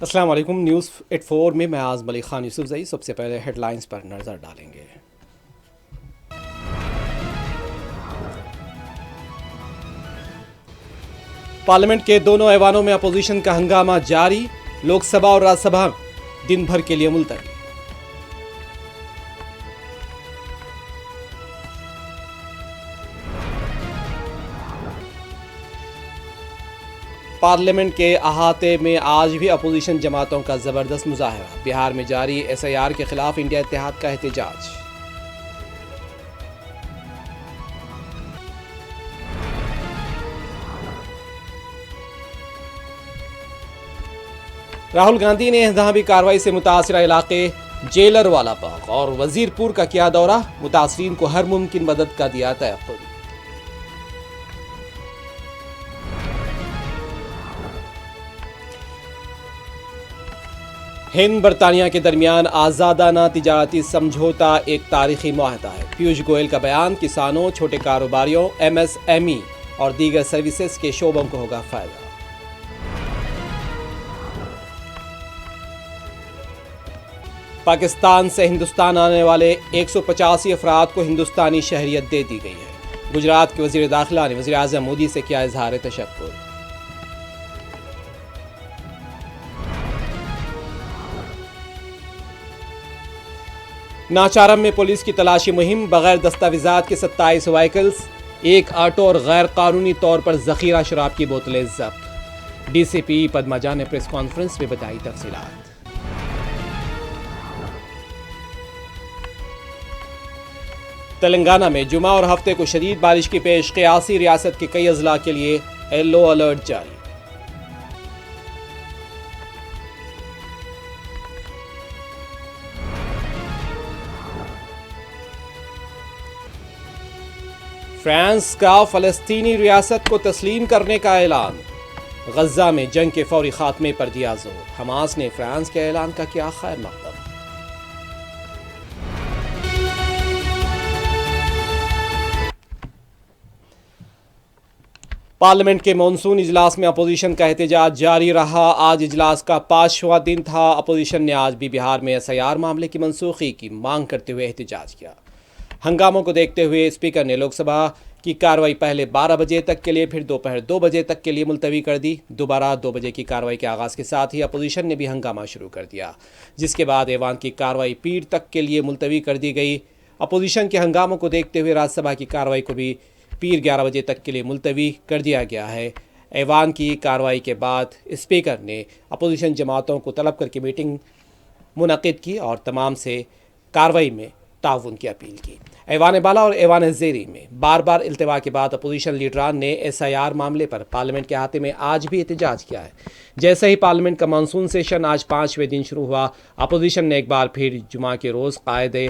السلام علیکم۔ نیوز 84 میں میں اعظم علی خان یوسف زئی سب سے پہلے ہیڈ لائنز پر نظر ڈالیں گے۔ پارلیمنٹ کے دونوں ایوانوں میں اپوزیشن کا ہنگامہ جاری، لوک سبھا اور راجیہ سبھا دن بھر کے لیے ملتوی۔ پارلیمنٹ کے احاطے میں آج بھی اپوزیشن جماعتوں کا زبردست مظاہرہ، بہار میں جاری ایس آئی آر کے خلاف انڈیا اتحاد کا احتجاج۔ راہل گاندھی نے انتخابی کارروائی سے متاثرہ علاقے جیلر والا باغ اور وزیر پور کا کیا دورہ، متاثرین کو ہر ممکن مدد کا دیا تیقن۔ ہند برطانیہ کے درمیان آزادانہ تجارتی سمجھوتا ایک تاریخی معاہدہ ہے، پیوش گوئل کا بیان، کسانوں، چھوٹے کاروباریوں، ایم ایس ایم ای اور دیگر سروسز کے شعبوں کو ہوگا فائدہ۔ پاکستان سے ہندوستان آنے والے 185 افراد کو ہندوستانی شہریت دے دی گئی ہے، گجرات کے وزیر داخلہ نے وزیر اعظم مودی سے کیا اظہار تشکر۔ ناچارم میں پولیس کی تلاشی مہم، بغیر دستاویزات کے 27 وہیکلز، ایک آٹو اور غیر قانونی طور پر ذخیرہ شراب کی بوتلیں ضبط۔ ڈی سی پی پدما جا نے پریس کانفرنس میں بتائی تفصیلات۔ تلنگانہ میں جمعہ اور ہفتے کو شدید بارش کی پیش قیاسی، ریاست کے کئی اضلاع کے لیے یلو الرٹ جاری۔ فرانس کا فلسطینی ریاست کو تسلیم کرنے کا اعلان، غزہ میں جنگ کے فوری خاتمے پر دیا زور، حماس نے فرانس کے اعلان کا کیا خیر مقدم۔ پارلیمنٹ کے مانسون اجلاس میں اپوزیشن کا احتجاج جاری رہا، آج اجلاس کا 5واں دن تھا۔ اپوزیشن نے آج بھی بہار میں ایس آئی آر معاملے کی منسوخی کی مانگ کرتے ہوئے احتجاج کیا۔ ہنگاموں کو دیکھتے ہوئے اسپیکر نے لوک سبھا کی کارروائی پہلے 12 بجے تک کے لیے، پھر دوپہر 2 بجے تک کے لیے ملتوی کر دی۔ دوبارہ 2 بجے کی کارروائی کے آغاز کے ساتھ ہی اپوزیشن نے بھی ہنگامہ شروع کر دیا، جس کے بعد ایوان کی کارروائی پیر تک کے لیے ملتوی کر دی گئی۔ اپوزیشن کے ہنگاموں کو دیکھتے ہوئے راجیہ سبھا کی کارروائی کو بھی پیر 11 بجے تک کے لیے ملتوی کر دیا گیا ہے۔ ایوان کی کارروائی کے بعد اسپیکر نے اپوزیشن جماعتوں کو طلب کر کے میٹنگ منعقد کی اور تمام سے کارروائی میں تعاون کی اپیل کی۔ ایوان بالا اور ایوان زیری میں بار بار التوا کے بعد اپوزیشن لیڈران نے ایس آئی آر معاملے پر پارلیمنٹ کے احاطے میں آج بھی احتجاج کیا ہے۔ جیسے ہی پارلیمنٹ کا مانسون سیشن آج 5ویں دن شروع ہوا، اپوزیشن نے ایک بار پھر جمعہ کے روز قاعدے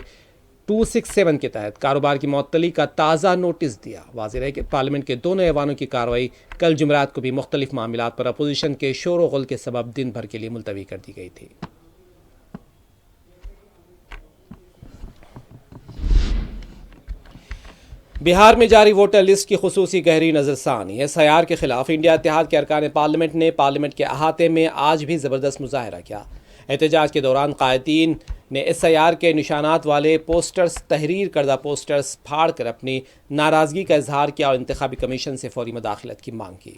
267 کے تحت کاروبار کی معطلی کا تازہ نوٹس دیا۔ واضح ہے کہ پارلیمنٹ کے دونوں ایوانوں کی کارروائی کل جمعرات کو بھی مختلف معاملات پر اپوزیشن کے شور و غل کے سبب دن بھر کے لیے ملتوی کر دی گئی تھی۔ بہار میں جاری ووٹر لسٹ کی خصوصی گہری نظر ثانی، ایس آئی آر کے خلاف انڈیا اتحاد کے ارکان پارلیمنٹ نے پارلیمنٹ کے احاطے میں آج بھی زبردست مظاہرہ کیا۔ احتجاج کے دوران قائدین نے ایس آئی آر کے نشانات والے پوسٹرز، تحریر کردہ پوسٹرز پھاڑ کر اپنی ناراضگی کا اظہار کیا اور انتخابی کمیشن سے فوری مداخلت کی مانگ کی۔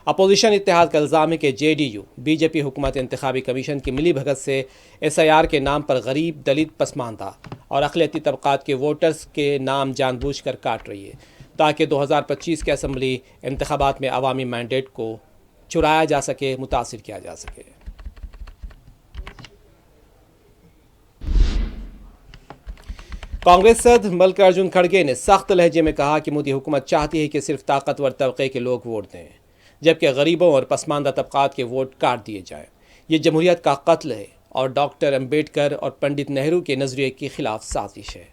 اپوزیشن اتحاد کا الزام ہے کہ J D U B J P حکومت انتخابی کمیشن کی ملی بھگت سے ایس آئی آر کے نام پر غریب، دلت، پسماندہ اور اقلیتی طبقات کے ووٹرز کے نام جان بوجھ کر کاٹ رہی ہے، تاکہ 2025 کے اسمبلی انتخابات میں عوامی مینڈیٹ کو چرایا جا سکے، متاثر کیا جا سکے۔ کانگریس صدر ملکارجن کھڑگے نے سخت لہجے میں کہا کہ مودی حکومت چاہتی ہے کہ صرف طاقتور طبقے کے لوگ ووٹ دیں، جبکہ غریبوں اور پسماندہ طبقات کے ووٹ کاٹ دیے جائیں۔ یہ جمہوریت کا قتل ہے اور ڈاکٹر امبیڈکر اور پنڈت نہرو کے نظریے کے خلاف سازش ہے۔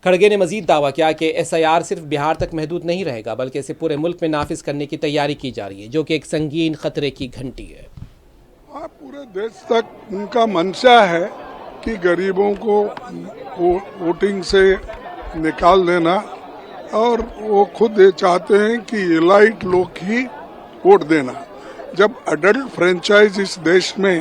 کھڑگے نے مزید دعویٰ کیا کہ ایس آئی آر صرف بہار تک محدود نہیں رہے گا، بلکہ اسے پورے ملک میں نافذ کرنے کی تیاری کی جا رہی ہے، جو کہ ایک سنگین خطرے کی گھنٹی ہے۔ پورے دیش تک ان کا منشا ہے کہ غریبوں کو ووٹنگ سے نکال دینا، اور وہ خود یہ چاہتے ہیں کہ ایلائٹ لوگ ہی ووٹ دینا۔ جب اڈلٹ فرینچائز اس دیش میں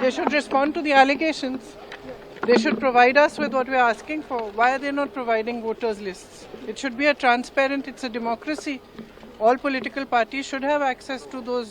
They should respond to the allegations. They should provide us with what we are asking for. Why are they not providing voters lists? It should be a transparent, it's a democracy. All political parties should have access to those.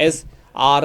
S.R.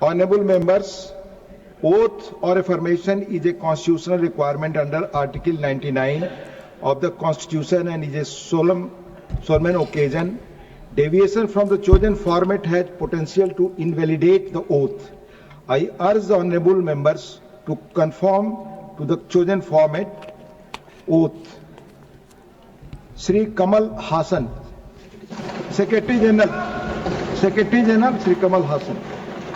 Honorable members, oath or affirmation is a constitutional requirement under Article 99 of the Constitution and is a solemn occasion. Deviation from the chosen format has potential to invalidate the oath. I urge the honorable members to conform to the chosen format. Oath. Shri Kamal Hassan, Secretary General Shri Kamal Hassan.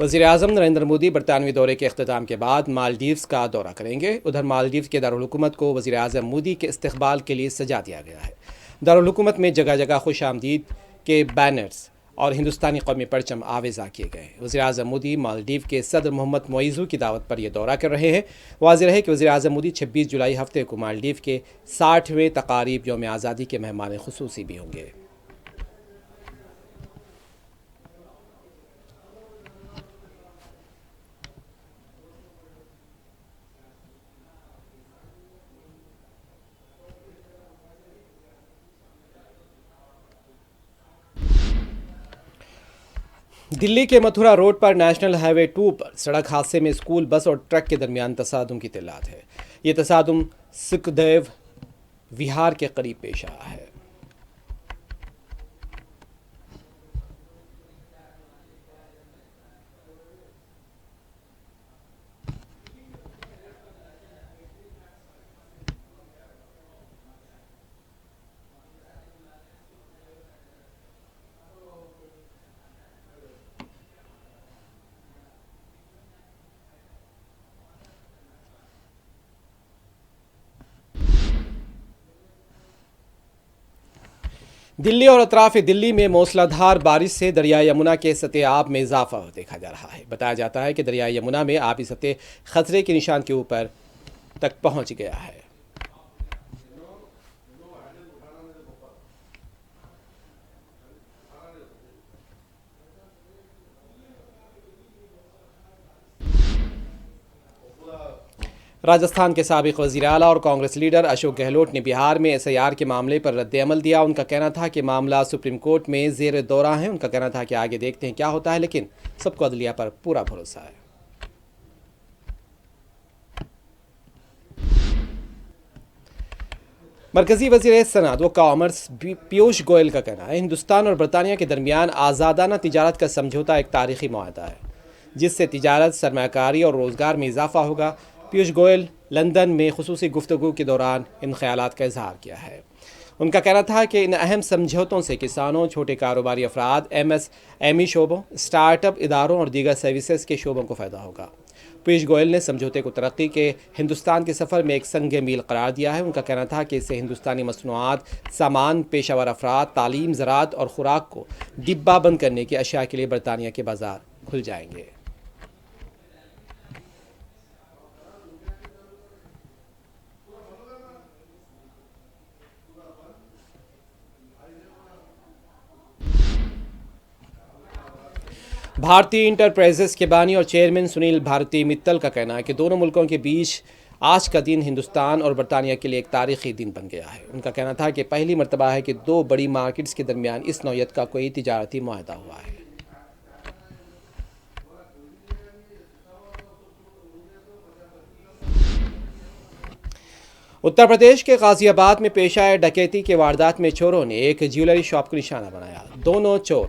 وزیراعظم نریندر مودی برطانوی دورے کے اختتام کے بعد مالدیوز کا دورہ کریں گے. ادھر مالدیوز کے دارالحکومت کو وزیراعظم مودی کے استقبال کے لیے سجا دیا گیا ہے. دارالحکومت میں جگہ جگہ خوش آمدید کے بینرز اور ہندوستانی قومی پرچم آویزاں کیے گئے. وزیراعظم مودی مالدیو کے صدر محمد معیزو کی دعوت پر یہ دورہ کر رہے ہیں. واضح رہے کہ وزیراعظم مودی 26 جولائی ہفتے کو مالدیو کے 60ویں تقاریب یوم آزادی کے مہمان خصوصی بھی ہوں گے. دلی کے متھرا روڈ پر نیشنل ہائی وے 2 پر سڑک حادثے میں اسکول بس اور ٹرک کے درمیان تصادم کی اطلاعات ہے. یہ تصادم سکھدیو وہار کے قریب پیش آیا ہے. دلی اور اطراف دلی میں موسلا دھار بارش سے دریائے یمنا کے سطح آب میں اضافہ دیکھا جا رہا ہے. بتایا جاتا ہے کہ دریائے یمنا میں آبی سطح خطرے کے نشان کے اوپر تک پہنچ گیا ہے. راجستھان کے سابق وزیر اعلیٰ اور کانگریس لیڈر اشوک گہلوٹ نے بہار میں ایس آئی آر کے معاملے پر رد عمل دیا. ان کا کہنا تھا کہ معاملہ سپریم کورٹ میں زیر دورہ ہے. ان کا کہنا تھا کہ آگے دیکھتے ہیں کیا ہوتا ہے، لیکن سب کو عدلیہ پر پورا بھروسہ ہے. مرکزی وزیر صنعت و کامرس پیوش گوئل کا کہنا ہے ہندوستان اور برطانیہ کے درمیان آزادانہ تجارت کا سمجھوتا ایک تاریخی معاہدہ ہے جس سے تجارت، سرمایہ کاری اور روزگار میں اضافہ ہوگا. پیوش گوئل لندن میں خصوصی گفتگو کے دوران ان خیالات کا اظہار کیا ہے. ان کا کہنا تھا کہ ان اہم سمجھوتوں سے کسانوں، چھوٹے کاروباری افراد، ایس ایم ای شعبوں، اسٹارٹ اپ اداروں اور دیگر سروسز کے شعبوں کو فائدہ ہوگا. پیوش گوئل نے سمجھوتے کو ترقی کے ہندوستان کے سفر میں ایک سنگ میل قرار دیا ہے. ان کا کہنا تھا کہ اس سے ہندوستانی مصنوعات، سامان، پیشہ ور افراد، تعلیم، زراعت اور خوراک کو ڈبہ بند کرنے کی اشیاء کے لیے برطانیہ کے بازار کھل جائیں گے. بھارتی انٹرپرائزز کے بانی اور چیئرمین سنیل بھارتی متل کا کہنا ہے کہ دونوں ملکوں کے بیچ آج کا دن ہندوستان اور برطانیہ کے لیے ایک تاریخی دن بن گیا ہے. ان کا کہنا تھا کہ پہلی مرتبہ ہے کہ دو بڑی مارکیٹس کے درمیان اس نوعیت کا کوئی تجارتی معاہدہ ہوا ہے. اتر پردیش کے غازی آباد میں پیش آئے ڈکیتی کے واردات میں چوروں نے ایک جیولری شاپ کو نشانہ بنایا. دونوں چور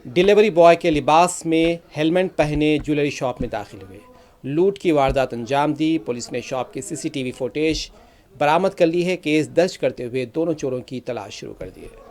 ڈیلیوری بوائے کے لباس میں ہیلمٹ پہنے جیولری شاپ میں داخل ہوئے، لوٹ کی واردات انجام دی. پولیس نے شاپ کی سی سی ٹی وی فوٹیج برآمد کر لی ہے. کیس درج کرتے ہوئے دونوں چوروں کی تلاش شروع کر دی ہے.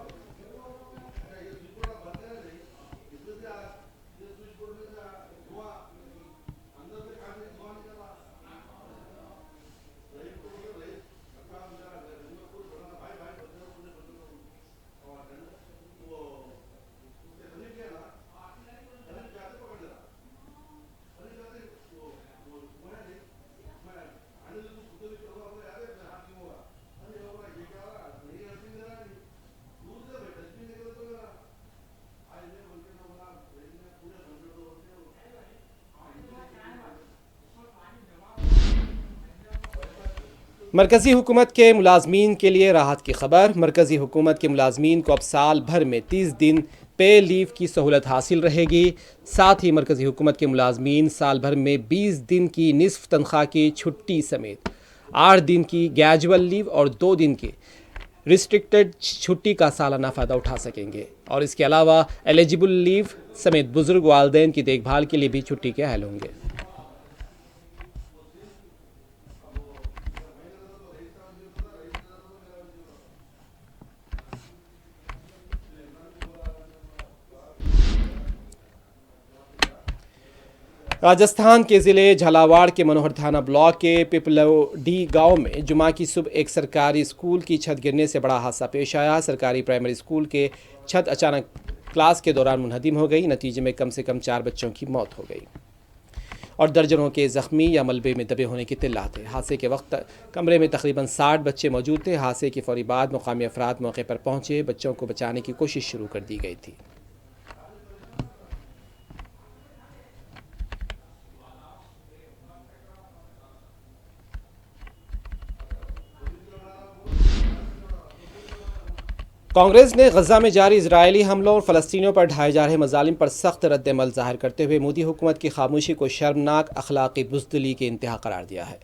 مرکزی حکومت کے ملازمین کے لیے راحت کی خبر. مرکزی حکومت کے ملازمین کو اب سال بھر میں 30 دن پے لیو کی سہولت حاصل رہے گی. ساتھ ہی مرکزی حکومت کے ملازمین سال بھر میں 20 دن کی نصف تنخواہ کی چھٹی سمیت 8 دن کی گریجول لیو اور 2 دن کی ریسٹرکٹڈ چھٹی کا سالانہ فائدہ اٹھا سکیں گے. اور اس کے علاوہ ایلیجبل لیو سمیت بزرگ والدین کی دیکھ بھال کے لیے بھی چھٹی کے اہل ہوں گے. راجستھان کے ضلع جھلاواڑ کے منوہر تھانہ بلاک کے پپلوڈی گاؤں میں جمعہ کی صبح ایک سرکاری اسکول کی چھت گرنے سے بڑا حادثہ پیش آیا۔ سرکاری پرائمری اسکول کے چھت اچانک کلاس کے دوران منہدم ہو گئی۔ نتیجے میں کم سے کم 4 بچوں کی موت ہو گئی اور درجنوں کے زخمی یا ملبے میں دبے ہونے کی اطلاعات ہے۔ حادثے کے وقت کمرے میں تقریباً 60 بچے موجود تھے۔ حادثے کے فوری بعد مقامی افراد موقع پر پہنچے، بچوں کو بچانے کی کوشش شروع کر دی گئی تھی۔ کانگریس نے غزہ میں جاری اسرائیلی حملوں اور فلسطینیوں پر ڈھائے جا رہے مظالم پر سخت رد عمل ظاہر کرتے ہوئے مودی حکومت کی خاموشی کو شرمناک اخلاقی بزدلی کے انتہا قرار دیا ہے۔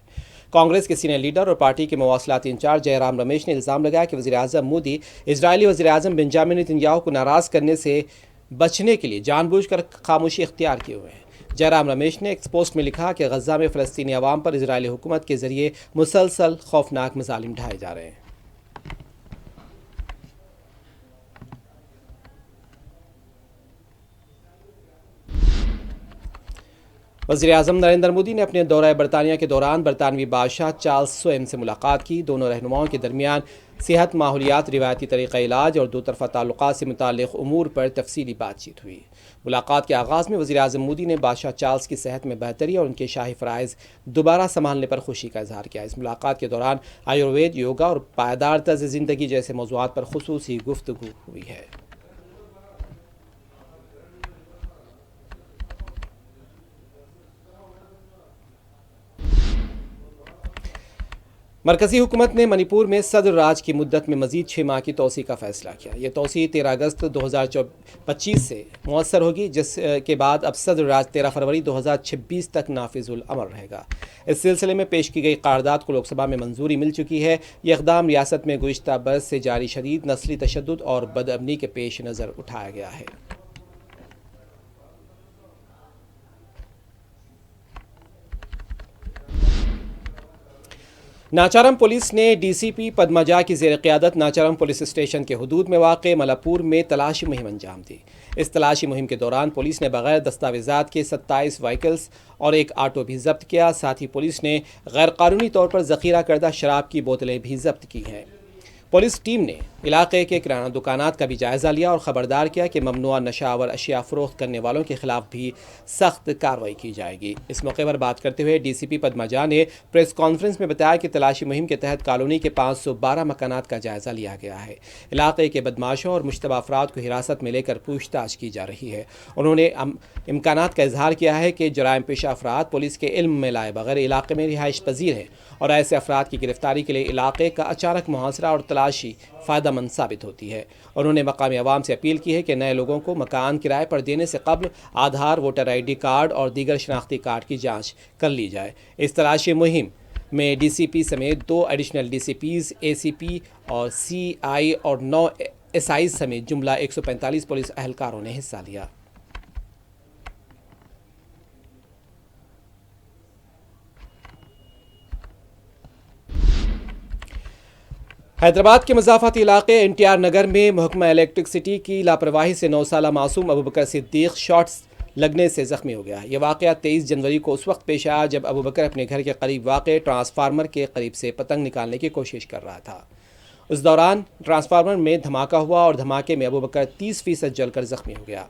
کانگریس کے سینئر لیڈر اور پارٹی کے مواصلاتی انچارج جے رام رمیش نے الزام لگایا کہ وزیراعظم مودی اسرائیلی وزیراعظم بنجامن نیتنیاہو کو ناراض کرنے سے بچنے کے لیے جان بوجھ کر خاموشی اختیار کیے ہوئے ہیں۔ جے رام رمیش نے ایک پوسٹ میں لکھا کہ غزہ میں فلسطینی عوام پر اسرائیلی حکومت کے ذریعے مسلسل خوفناک مظالم ڈھائے جا رہے ہیں۔ وزیراعظم نریندر مودی نے اپنے دورہ برطانیہ کے دوران برطانوی بادشاہ چارلس سوئم سے ملاقات کی۔ دونوں رہنماؤں کے درمیان صحت، ماحولیات، روایتی طریقہ علاج اور دو طرفہ تعلقات سے متعلق امور پر تفصیلی بات چیت ہوئی۔ ملاقات کے آغاز میں وزیراعظم مودی نے بادشاہ چارلس کی صحت میں بہتری اور ان کے شاہی فرائض دوبارہ سنبھالنے پر خوشی کا اظہار کیا۔ اس ملاقات کے دوران آیوروید، یوگا اور پائیدار طرز زندگی جیسے موضوعات پر خصوصی گفتگو ہوئی ہے۔ مرکزی حکومت نے منی پور میں صدر راج کی مدت میں مزید 6 ماہ کی توسیع کا فیصلہ کیا۔ یہ توسیع 13 اگست 2025 سے مؤثر ہوگی، جس کے بعد اب صدر راج 13 فروری 2026 تک نافذ العمل رہے گا۔ اس سلسلے میں پیش کی گئی قرارداد کو لوک سبھا میں منظوری مل چکی ہے۔ یہ اقدام ریاست میں گزشتہ برس سے جاری شدید نسلی تشدد اور بدامنی کے پیش نظر اٹھایا گیا ہے۔ ناچارم پولیس نے ڈی سی پی پدمجا کی زیر قیادت ناچارم پولیس اسٹیشن کے حدود میں واقع ملاپور میں تلاشی مہم انجام دی۔ اس تلاشی مہم کے دوران پولیس نے بغیر دستاویزات کے 27 وہیکلز اور ایک آٹو بھی ضبط کیا۔ ساتھ ہی پولیس نے غیر قانونی طور پر ذخیرہ کردہ شراب کی بوتلیں بھی ضبط کی ہیں۔ پولیس ٹیم نے علاقے کے کرانہ دکانات کا بھی جائزہ لیا اور خبردار کیا کہ ممنوعہ نشہ آور اشیاء فروخت کرنے والوں کے خلاف بھی سخت کارروائی کی جائے گی۔ اس موقع پر بات کرتے ہوئے ڈی سی پی پدمجا نے پریس کانفرنس میں بتایا کہ تلاشی مہم کے تحت کالونی کے 512 مکانات کا جائزہ لیا گیا ہے۔ علاقے کے بدماشوں اور مشتبہ افراد کو حراست میں لے کر پوچھ تاچھ کی جا رہی ہے۔ انہوں نے امکانات کا اظہار کیا ہے کہ جرائم پیشہ افراد پولیس کے علم میں لائے بغیر علاقے میں رہائش پذیر ہیں اور ایسے افراد کی گرفتاری کے لیے علاقے کا اچانک محاصرہ اور تلاشی فائدہ مند ثابت ہوتی ہے۔ انہوں نے مقامی عوام سے اپیل کی ہے کہ نئے لوگوں کو مکان کرائے پر دینے سے قبل Aadhaar, voter I D card اور دیگر شناختی کارڈ کی جانچ کر لی جائے۔ اس تلاشی مہم میں ڈی سی پی سمیت 2 ایڈیشنل ڈی سی پیز، اے سی پی اور سی آئی اور 9 ایس آئی سمیت جملہ 145 پولیس اہلکاروں نے حصہ لیا۔ حیدرآباد کے مضافاتی علاقے این ٹی آر نگر میں محکمہ الیکٹرسٹی کی لاپرواہی سے 9 سالہ معصوم ابوبکر صدیق شارٹس لگنے سے زخمی ہو گیا۔ یہ واقعہ 23 جنوری کو اس وقت پیش آیا جب ابوبکر اپنے گھر کے قریب واقع ٹرانسفارمر کے قریب سے پتنگ نکالنے کی کوشش کر رہا تھا۔ اس دوران ٹرانسفارمر میں دھماکہ ہوا اور دھماکے میں ابوبکر 30% جل کر زخمی ہو گیا۔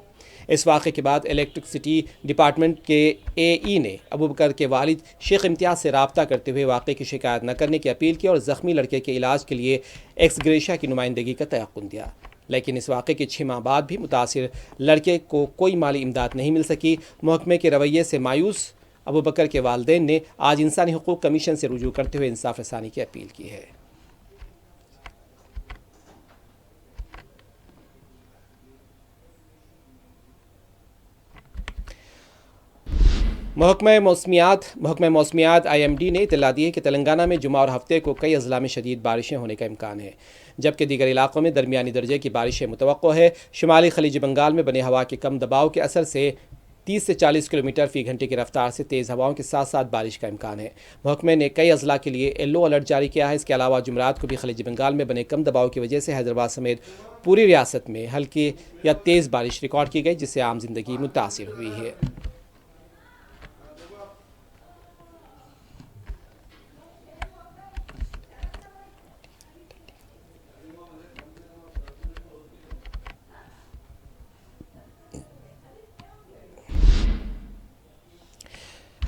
اس واقعے کے بعد الیکٹرسٹی ڈپارٹمنٹ کے اے ای نے ابوبکر کے والد شیخ امتیاز سے رابطہ کرتے ہوئے واقعے کی شکایت نہ کرنے کی اپیل کی اور زخمی لڑکے کے علاج کے لیے ایکس گریشیا کی نمائندگی کا تیقن دیا، لیکن اس واقعے کے 6 ماہ بعد بھی متاثر لڑکے کو کوئی مالی امداد نہیں مل سکی۔ محکمے کے رویے سے مایوس ابوبکر کے والدین نے آج انسانی حقوق کمیشن سے رجوع کرتے ہوئے انصاف رسانی کی اپیل کی ہے۔ محکمہ موسمیات آئی ایم ڈی نے اطلاع دی ہے کہ تلنگانہ میں جمعہ اور ہفتے کو کئی اضلاع میں شدید بارشیں ہونے کا امکان ہے، جبکہ دیگر علاقوں میں درمیانی درجے کی بارشیں متوقع ہے۔ شمالی خلیج بنگال میں بنے ہوا کے کم دباؤ کے اثر سے 30 سے 40 کلومیٹر فی گھنٹے کی رفتار سے تیز ہواؤں کے ساتھ ساتھ بارش کا امکان ہے۔ محکمے نے کئی اضلاع کے لیے یلو الرٹ جاری کیا ہے۔ اس کے علاوہ جمعرات کو بھی خلیج بنگال میں بنے کم دباؤ کی وجہ سے حیدرآباد سمیت پوری ریاست میں ہلکی یا تیز بارش ریکارڈ کی گئی، جس سے عام زندگی متاثر ہوئی ہے۔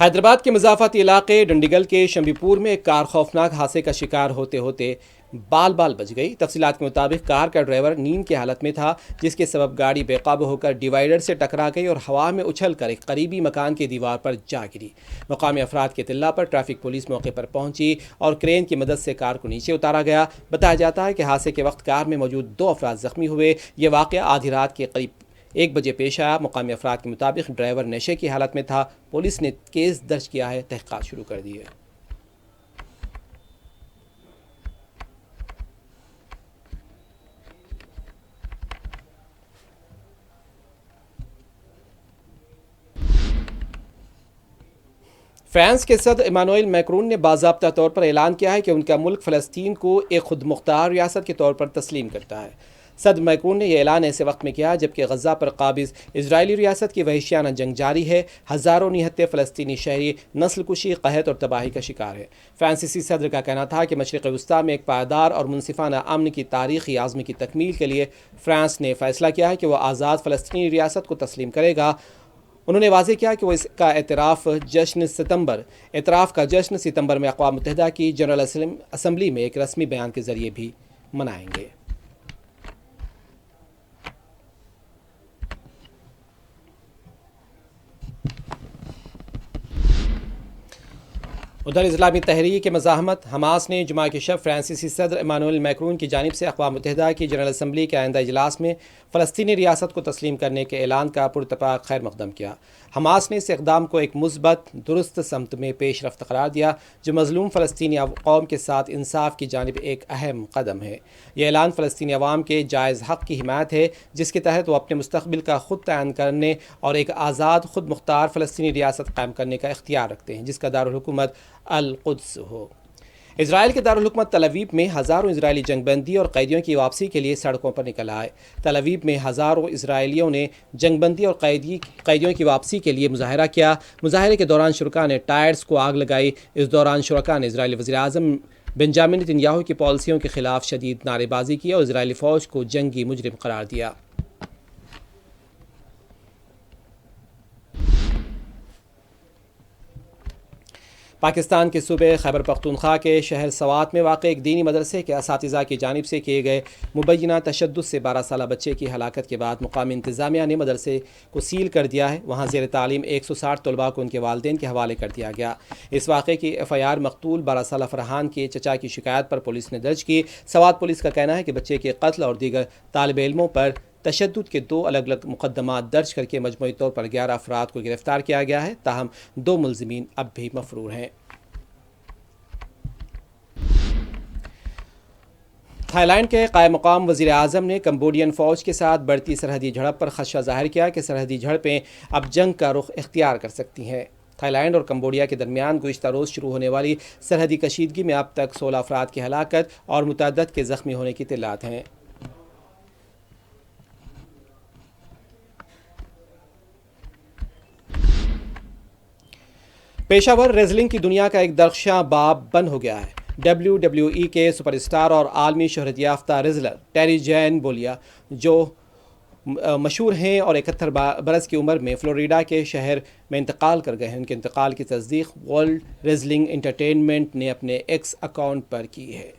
حیدرآباد کے مضافاتی علاقے ڈنڈیگل کے شمبی پور میں ایک کار خوفناک حادثے کا شکار ہوتے ہوتے بال بچ گئی۔ تفصیلات کے مطابق کار کا ڈرائیور نیند کی حالت میں تھا، جس کے سبب گاڑی بے قابو ہو کر ڈیوائیڈر سے ٹکرا گئی اور ہوا میں اچھل کر ایک قریبی مکان کی دیوار پر جا گری۔ مقامی افراد کے اطلاع پر ٹریفک پولیس موقع پر پہنچی اور کرین کی مدد سے کار کو نیچے اتارا گیا۔ بتایا جاتا ہے کہ حادثے کے وقت کار میں موجود 2 افراد زخمی ہوئے۔ یہ واقعہ آدھی رات کے قریب 1 بجے پیش آیا۔ مقامی افراد کے مطابق ڈرائیور نشے کی حالت میں تھا۔ پولیس نے کیس درج کیا ہے، تحقیقات شروع کر دی ہے۔ فرانس کے صدر ایمانوئل میکرون نے باضابطہ طور پر اعلان کیا ہے کہ ان کا ملک فلسطین کو ایک خود مختار ریاست کے طور پر تسلیم کرتا ہے۔ صدر میکرون نے یہ اعلان ایسے وقت میں کیا جبکہ غزہ پر قابض اسرائیلی ریاست کی وحشیانہ جنگ جاری ہے۔ ہزاروں نہتے فلسطینی شہری نسل کشی، قحط اور تباہی کا شکار ہے۔ فرانسیسی صدر کا کہنا تھا کہ مشرق وسطیٰ میں ایک پائیدار اور منصفانہ امن کی تاریخی عزم کی تکمیل کے لیے فرانس نے فیصلہ کیا ہے کہ وہ آزاد فلسطینی ریاست کو تسلیم کرے گا۔ انہوں نے واضح کیا کہ وہ اس کا اعتراف کا جشن ستمبر میں اقوام متحدہ کی جنرل اسمبلی میں ایک رسمی بیان کے ذریعے بھی منائیں گے۔ ادھر اسلامی تحریک کی مزاحمت حماس نے جمعہ کی شب فرانسیسی صدر ایمانوئل میکرون کی جانب سے اقوام متحدہ کی جنرل اسمبلی کے آئندہ اجلاس میں فلسطینی ریاست کو تسلیم کرنے کے اعلان کا پراتفاق خیر مقدم کیا۔ حماس نے اس اقدام کو ایک مثبت، درست سمت میں پیش رفت قرار دیا جو مظلوم فلسطینی قوم کے ساتھ انصاف کی جانب ایک اہم قدم ہے۔ یہ اعلان فلسطینی عوام کے جائز حق کی حمایت ہے جس کے تحت وہ اپنے مستقبل کا خود تعین کرنے اور ایک آزاد خود مختار فلسطینی ریاست قائم کرنے کا اختیار رکھتے ہیں جس کا دارالحکومت القدس ہو۔ اسرائیل کے دارالحکومت تل ابیب میں ہزاروں اسرائیلی جنگ بندی اور قیدیوں کی واپسی کے لیے سڑکوں پر نکل آئے۔ تل ابیب میں ہزاروں اسرائیلیوں نے جنگ بندی اور قیدیوں کی واپسی کے لیے مظاہرہ کیا۔ مظاہرے کے دوران شرکاء نے ٹائرز کو آگ لگائی۔ اس دوران شرکاء نے اسرائیلی وزیر اعظم بنجامن نتنیاہو کی پالیسیوں کے خلاف شدید نعرے بازی کی اور اسرائیلی فوج کو جنگی مجرم قرار دیا۔ پاکستان کے صوبے خیبر پختونخوا کے شہر سوات میں واقع ایک دینی مدرسے کے اساتذہ کی جانب سے کیے گئے مبینہ تشدد سے 12 سالہ بچے کی ہلاکت کے بعد مقامی انتظامیہ نے مدرسے کو سیل کر دیا ہے۔ وہاں زیر تعلیم 160 طلباء کو ان کے والدین کے حوالے کر دیا گیا۔ اس واقعے کی FIR مقتول 12 سالہ فرحان کے چچا کی شکایت پر پولیس نے درج کی۔ سوات پولیس کا کہنا ہے کہ بچے کے قتل اور دیگر طالب علموں پر تشدد کے 2 الگ الگ مقدمات درج کر کے مجموعی طور پر 11 افراد کو گرفتار کیا گیا ہے، تاہم 2 ملزمین اب بھی مفرور ہیں۔ تھائی لینڈ کے قائم مقام وزیر اعظم نے کمبوڈین فوج کے ساتھ بڑھتی سرحدی جھڑپ پر خدشہ ظاہر کیا کہ سرحدی جھڑپیں اب جنگ کا رخ اختیار کر سکتی ہیں۔ تھائی لینڈ اور کمبوڈیا کے درمیان گزشتہ روز شروع ہونے والی سرحدی کشیدگی میں اب تک 16 افراد کی ہلاکت اور متعدد کے زخمی ہونے کی اطلاعات ہیں۔ پیشہ ور ریزلنگ کی دنیا کا ایک درخشاں باب بند ہو گیا ہے۔ WWE کے سپر اسٹار اور عالمی شہرت یافتہ ریزلر ٹیری جین بولیا جو مشہور ہیں اور 71 برس کی عمر میں فلوریڈا کے شہر میں انتقال کر گئے ہیں، ان کے انتقال کی تصدیق ورلڈ ریزلنگ انٹرٹینمنٹ نے اپنے ایکس اکاؤنٹ پر کی ہے۔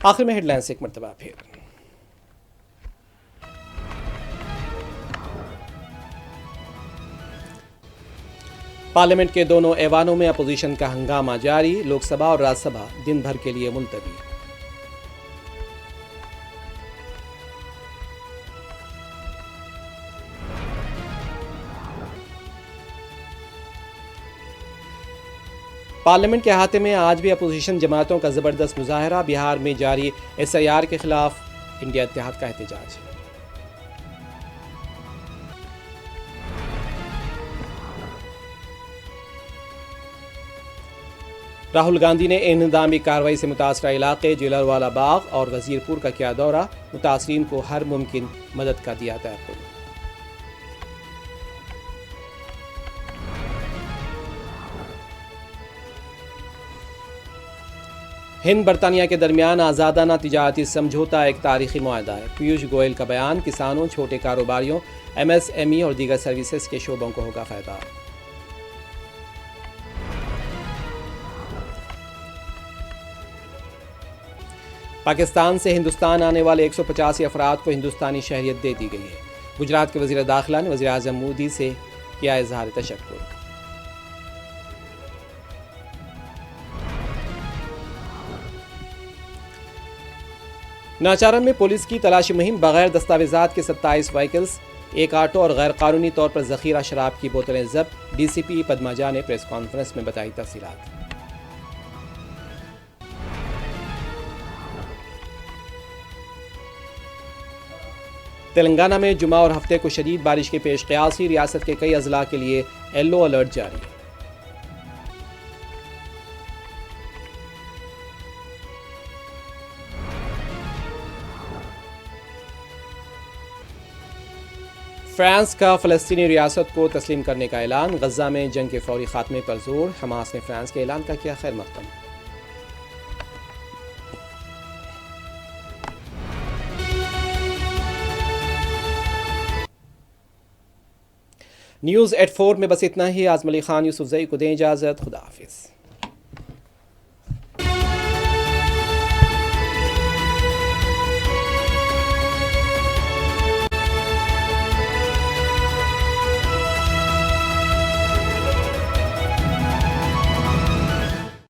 آخر میں ہیڈ لائنز ایک مرتبہ پھر۔ پارلیمنٹ کے دونوں ایوانوں میں اپوزیشن کا ہنگامہ جاری، لوک سبھا اور راجیہ سبھا دن بھر کے لیے ملتوی۔ پارلیمنٹ کے احاطے میں آج بھی اپوزیشن جماعتوں کا زبردست مظاہرہ، بہار میں جاری SIR کے خلاف انڈیا اتحاد کا احتجاج۔ راہل گاندھی نے انہدامی کارروائی سے متاثرہ علاقے جیلروالا باغ اور وزیر پور کا کیا دورہ، متاثرین کو ہر ممکن مدد کا دیا تیقن۔ ہند برطانیہ کے درمیان آزادانہ تجارتی سمجھوتا ایک تاریخی معاہدہ ہے۔ پیوش گوئل کا بیان، کسانوں، چھوٹے کاروباریوں، ایم ایس ایم ای اور دیگر سروسز کے شعبوں کو ہوگا فائدہ۔ پاکستان سے ہندوستان آنے والے 185 افراد کو ہندوستانی شہریت دے دی گئی ہے۔ گجرات کے وزیر داخلہ نے وزیر اعظم مودی سے کیا اظہار تشکر۔ ناچارن میں پولیس کی تلاشی مہم، بغیر دستاویزات کے 27 وہیکلز، ایک آٹو اور غیر قانونی طور پر ذخیرہ شراب کی بوتلیں ضبط۔ ڈی سی پی پدما جھا نے پریس کانفرنس میں بتائی تفصیلات۔ تلنگانہ میں جمعہ اور ہفتے کو شدید بارش کے پیش قیاس ہی ریاست کے کئی اضلاع کے لیے یلو الرٹ جاری۔ فرانس کا فلسطینی ریاست کو تسلیم کرنے کا اعلان، غزہ میں جنگ کے فوری خاتمے پر زور، حماس نے فرانس کے اعلان کا کیا خیر مقدم۔ نیوز ایٹ 4 میں بس اتنا ہی۔ اعظم علی خان یوسف زئی کو دیں اجازت، خدا حافظ۔